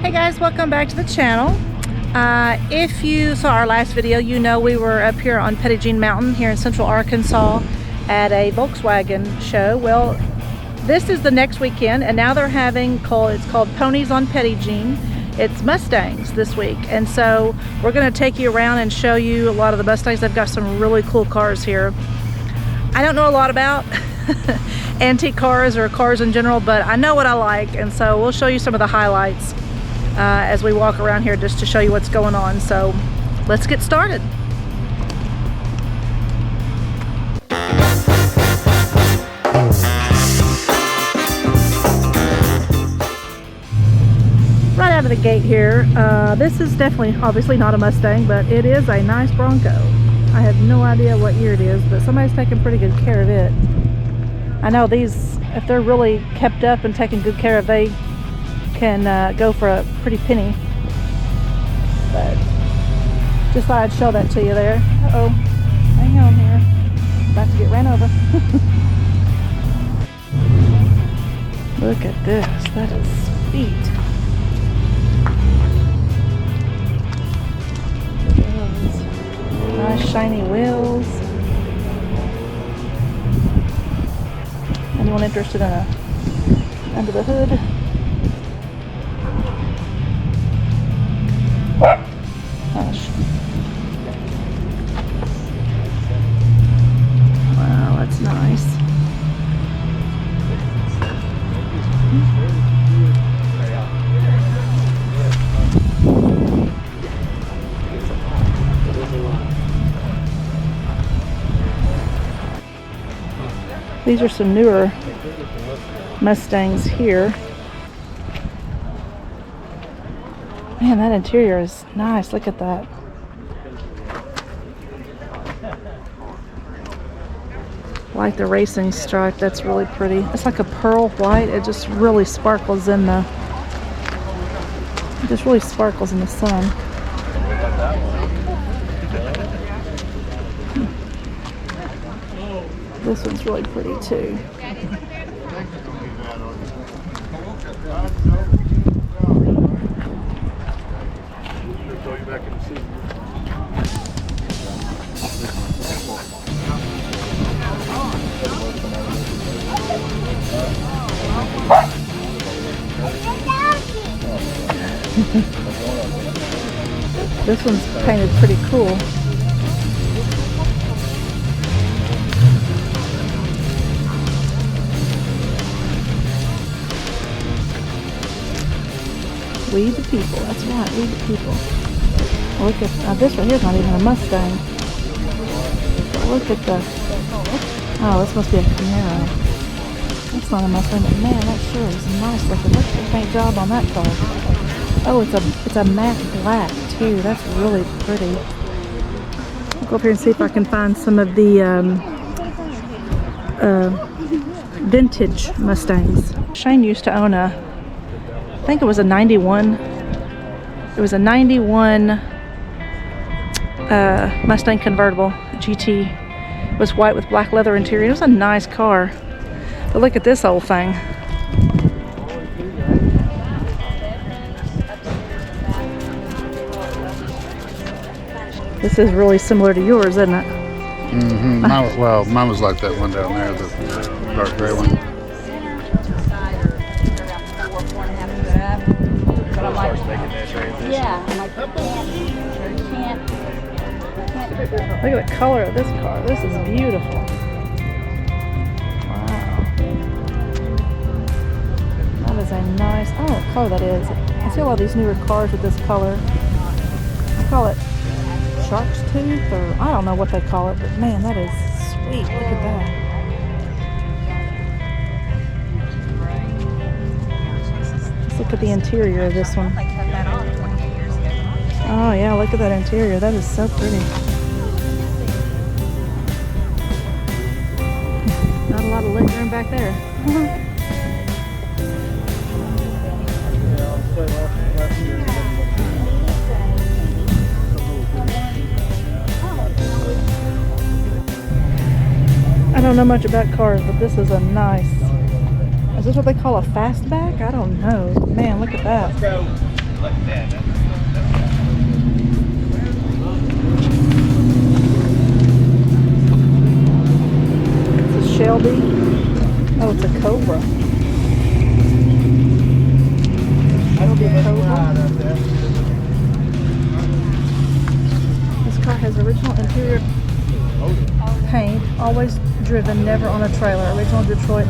Hey guys, welcome back to the channel. If you saw our last video, you know we were up here on Petit Jean Mountain here in central Arkansas at a Volkswagen show. Well, this is the next weekend, and now they're having it's called Ponies on Petit Jean. It's Mustangs this week, and so we're going to take you around and show you a lot of the Mustangs. They've got some really cool cars here. I don't know a lot about antique cars or cars in general, but I know what I like, and so we'll show you some of the highlights as we walk around here just to show you what's going on. So let's get started. Right out of the gate here, this is definitely obviously not a Mustang, but it is a nice Bronco. I have no idea what year it is, but somebody's taking pretty good care of it. I know these, if they're really kept up and taken good care of, they can go for a pretty penny. But just thought I'd show that to you there. Uh-oh, hang on here. About to get ran over. Look at this, that is sweet. Nice shiny wheels. Anyone interested in a under the hood? Gosh. Wow, that's nice. These are some newer Mustangs here. Man, that interior is nice. Look at that. Like the racing stripe, that's really pretty. It's like a pearl white. It just really sparkles in the sun. This one's really pretty too. This one's painted pretty cool. We the people, that's right, we the people. Look at, this right here's not even a Mustang. But look at the, oh, this must be a Camaro. That's not a Mustang, but man, that sure is nice looking. Look at the paint job on that car. Oh, it's a matte black too, that's really pretty. I'll go up here and see if I can find some of the vintage Mustangs. Shane used to own I think it was a 91. It was a 91 Mustang convertible GT. It was white with black leather interior. It was a nice car. But look at this old thing. This is really similar to yours, isn't it? Mm-hmm. Mine was like that one down there, the dark gray one. Look at the color of this car. This is beautiful. Wow. That is a nice, I don't know what color that is. I see a lot of these newer cars with this color. I call it shark's tooth, or I don't know what they call it, but man, that is sweet. Look at that. Let's look at the interior of this one. Oh yeah, look at that interior. That is so pretty. Not a lot of leg room back there. I don't know much about cars, but this is a nice, is this what they call a fastback? I don't know. Man, look at that. It's a Shelby. Oh, it's a Cobra. Shelby Cobra. This car has original interior paint, always driven, never on a trailer. Original Detroit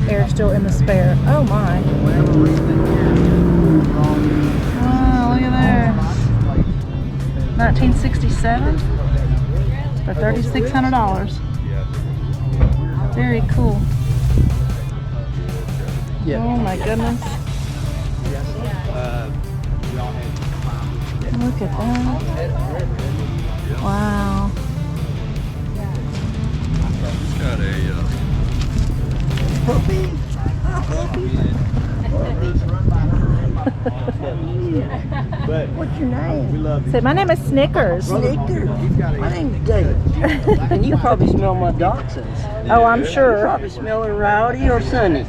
air still in the spare. Oh my. Wow, look at there. 1967 for $3,600. Very cool. Oh my goodness. Look at that. Wow. It's got a What's your name? Say, my name is Snickers. Snickers. My name's Dave. And you probably smell my dachshunds. Oh, I'm You sure. probably smell her Rowdy or Sunny.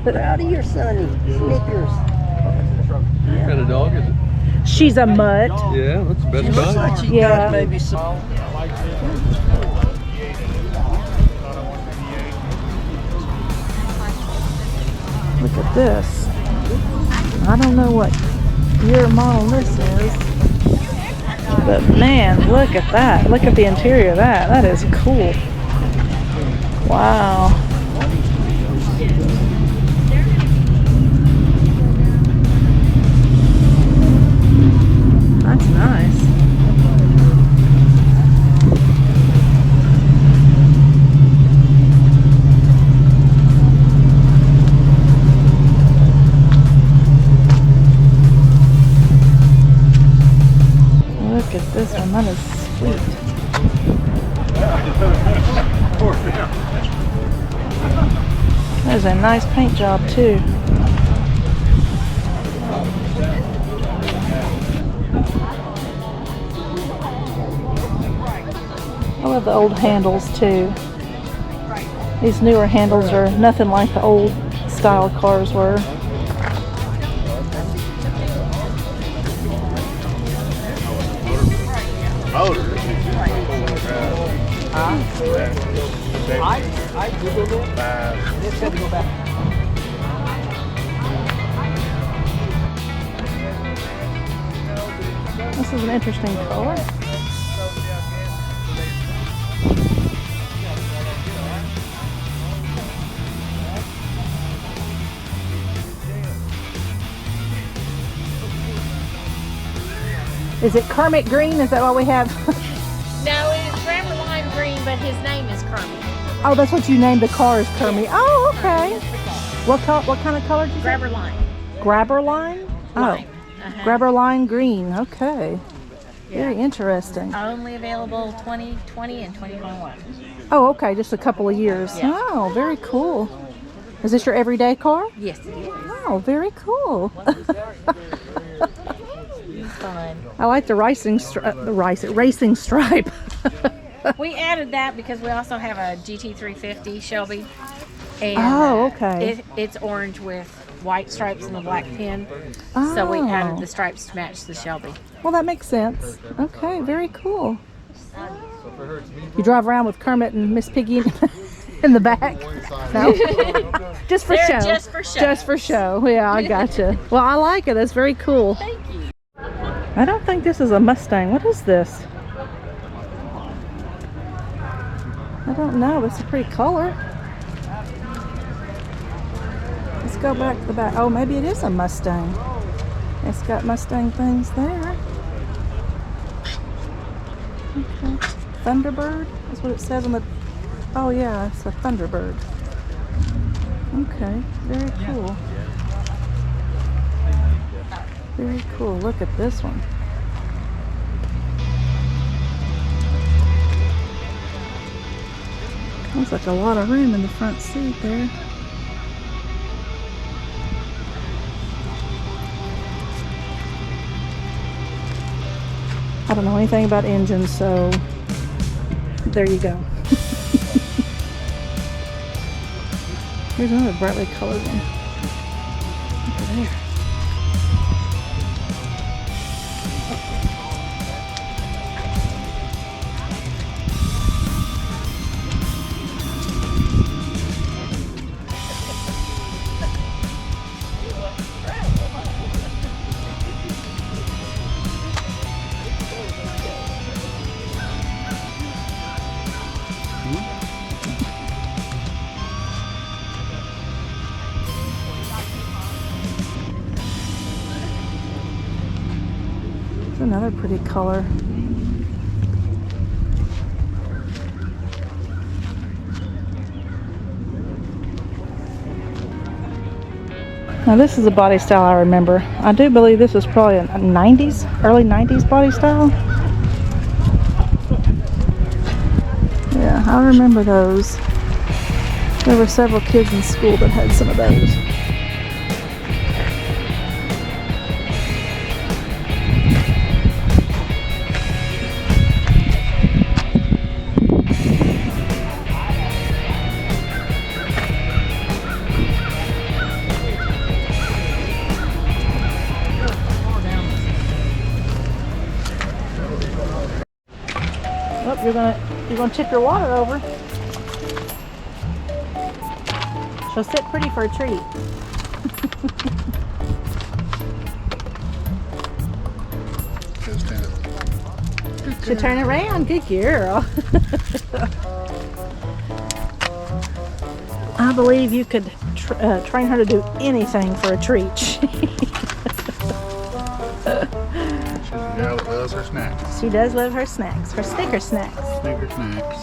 Rowdy or Sunny. Snickers. what kind of dog is it? She's a mutt. Yeah, that's the best Looks kind. like she Yeah. got maybe some. Look at this. I don't know what year model this is. But man, look at that. Look at the interior of that. That is cool. Wow. That's nice. Look at this one. That is sweet. That is a nice paint job too. I love the old handles too. These newer handles are nothing like the old style cars were. I Googled it. It said to go back. This is an interesting color. Is it Kermit Green? Is that what we have? No, it's Grabber Lime Green, but his name is Kermit. Oh, that's what you named the car, is Kermit. Oh, okay. What kind of color did you say? Grabber Lime. Grabber line? Lime. Oh, Grabber line green. Okay. Very interesting. Only available 2020 and 2021. Oh, okay. Just a couple of years. Yeah. Oh, very cool. Is this your everyday car? Yes, it is. Oh, very cool. It's fun. I like the racing stripe. We added that because we also have a GT350 Shelby. And, Oh, okay. It's orange with white stripes and a black pin. So we added the stripes to match the Shelby. Well, that makes sense. Okay, very cool. You drive around with Kermit and Miss Piggy in the back? No? Just for They're show. just for show. Just for show. Yeah, I gotcha. Well, I like it. That's very cool. Thank you. I don't think this is a Mustang. What is this? I don't know. It's a pretty color. Let's go back to the back. Oh, maybe it is a Mustang. It's got Mustang things there. Okay. Thunderbird? That's what it says on the... Oh yeah, it's a Thunderbird. Okay, very cool. Very cool. Look at this one. Looks like a lot of room in the front seat there. I don't know anything about engines, so there you go. Here's another brightly colored one. Look at there. It's another pretty color. Now this is a body style I remember. I do believe this was probably a 90s, early 90s body style. Yeah, I remember those. There were several kids in school that had some of those. Oh, you're gonna tip your water over. She'll sit pretty for a treat. She'll turn it around. Good girl. I believe you could train her to do anything for a treat. She loves her snacks. She does love her snacks, her Snicker snacks. Snicker snacks.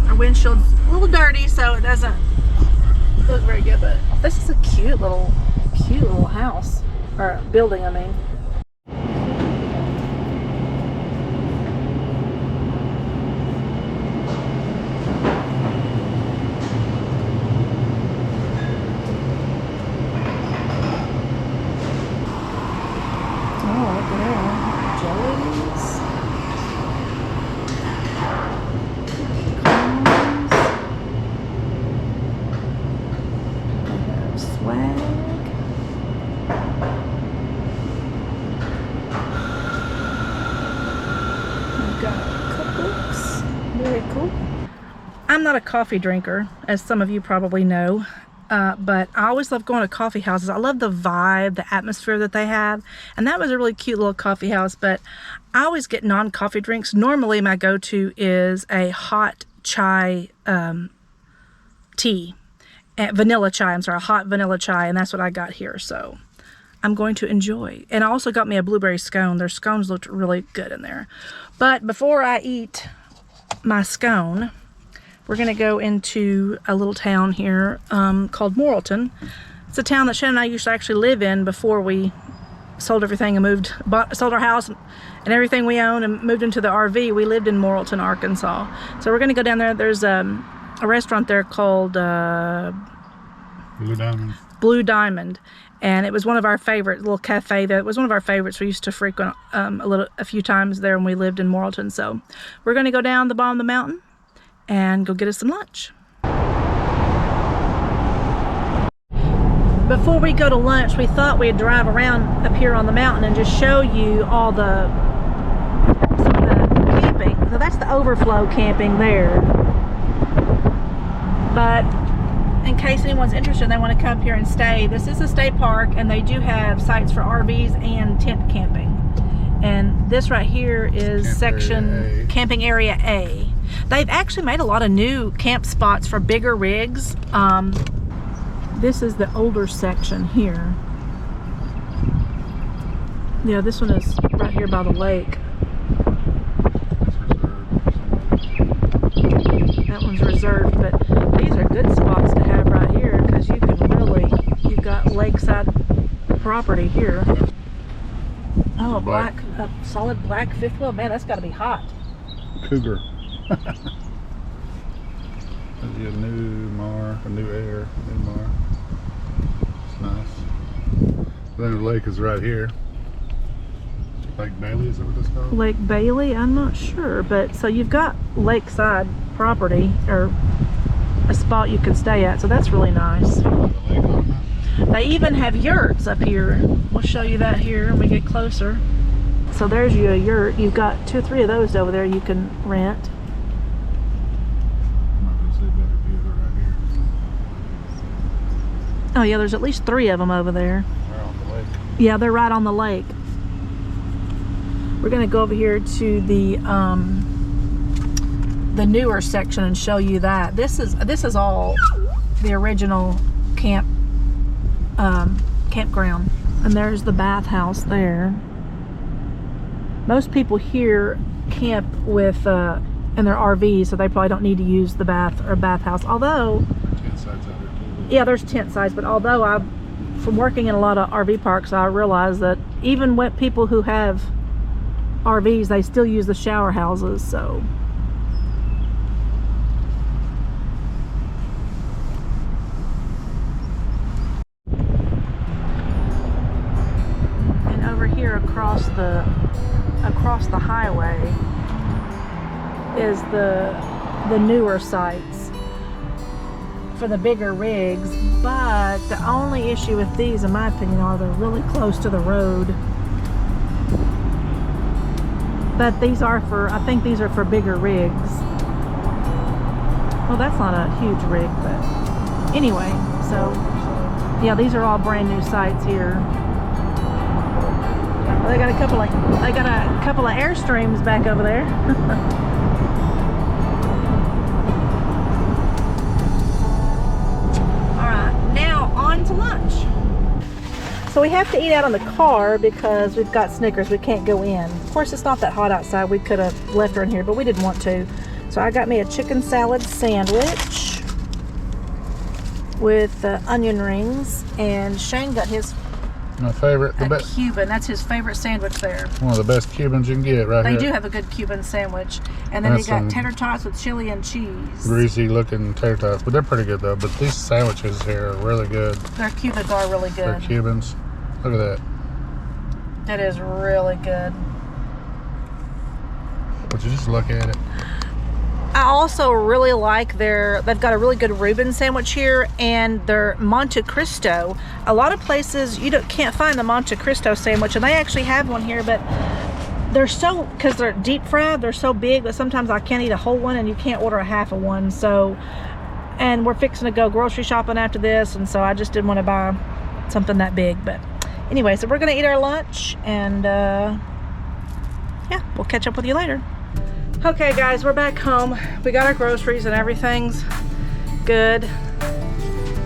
Our windshield's a little dirty, so it doesn't look very good, but this is a cute little house, or building, I mean. I'm not a coffee drinker, as some of you probably know, but I always love going to coffee houses. I love the vibe, the atmosphere that they have, and that was a really cute little coffee house. But I always get non-coffee drinks. Normally my go-to is a hot chai tea, vanilla chai, I'm sorry, a hot vanilla chai, and that's what I got here, so I'm going to enjoy. And I also got me a blueberry scone. Their scones looked really good in there. But before I eat my scone, we're going to go into a little town here called Morrilton. It's a town that Shannon and I used to actually live in before we sold everything and sold our house and everything we own and moved into the RV. We lived in Morrilton, Arkansas. So we're going to go down there. There's a restaurant there called Blue Diamond. Blue Diamond. And it was one of our favorites, little cafe that was one of our favorites. We used to frequent a few times there when we lived in Morrilton. So we're going to go down the bottom of the mountain and go get us some lunch. Before we go to lunch, we thought we'd drive around up here on the mountain and just show you all some of the camping. So that's the overflow camping there. But in case anyone's interested and they want to come up here and stay, this is a state park and they do have sites for RVs and tent camping. And this right here is Camping Area A. They've actually made a lot of new camp spots for bigger rigs. This is the older section here. Yeah, this one is right here by the lake. That one's reserved, but these are good spots to have right here because you can really, you've got lakeside property here. Oh, a solid black fifth wheel. Man, that's got to be hot. Cougar. There's a new air. It's nice. Then the lake is right here. Lake Bailey, is that what it's called? Lake Bailey? I'm not sure, but so you've got lakeside property or a spot you can stay at, so that's really nice. They even have yurts up here. We'll show you that here when we get closer. So there's you a yurt. You've got 2 or 3 of those over there you can rent. Oh yeah, there's at least 3 of them over there. They're on the lake. Yeah, they're right on the lake. We're gonna go over here to the the newer section and show you that. This is all the original campground. And there's the bathhouse there. Most people here camp with in their RVs, so they probably don't need to use the bathhouse. Although, Tent sites out there too. yeah, there's tent sites. But although from working in a lot of RV parks, I realize that even with people who have RVs, they still use the shower houses. So. And over here across the highway is the newer sites for the bigger rigs, but the only issue with these, in my opinion, are they're really close to the road. But these are I think these are for bigger rigs. Well, that's not a huge rig, but anyway, so yeah, these are all brand new sites here. Well, they got a couple of Airstreams back over there. To lunch. So we have to eat out in the car because we've got Snickers. We can't go in. Of course, it's not that hot outside. We could have left her in here, but we didn't want to. So I got me a chicken salad sandwich with onion rings, and Shane got his My favorite, the best Cuban. That's his favorite sandwich there. one of the best Cubans you can get right They here. do have a good Cuban sandwich. And then That's they got some tater tots with chili and cheese. Greasy looking tater tots, but they're pretty good though. But these sandwiches here are really good. Their Cubans are really good. They're Cubans. Look at that. That is really good. Would you just look at it? I also really like they've got a really good Reuben sandwich here, and their Monte Cristo. A lot of places you can't find the Monte Cristo sandwich, and they actually have one here, but they're because they're deep fried, they're so big that sometimes I can't eat a whole one, and you can't order a half of one. So, and we're fixing to go grocery shopping after this, and so I just didn't want to buy something that big. But anyway, so we're gonna eat our lunch, and yeah, we'll catch up with you later. Okay guys, we're back home. We got our groceries and everything's good.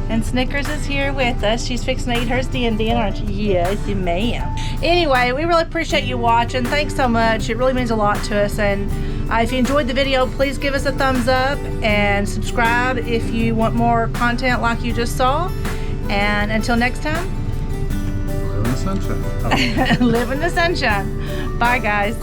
And Snickers is here with us. She's fixing to eat hers Dan, aren't you? Yes, ma'am. Anyway, we really appreciate you watching. Thanks so much. It really means a lot to us. And if you enjoyed the video, please give us a thumbs up and subscribe if you want more content like you just saw. And until next time, Live in the sunshine. Oh. live in the sunshine. Bye guys.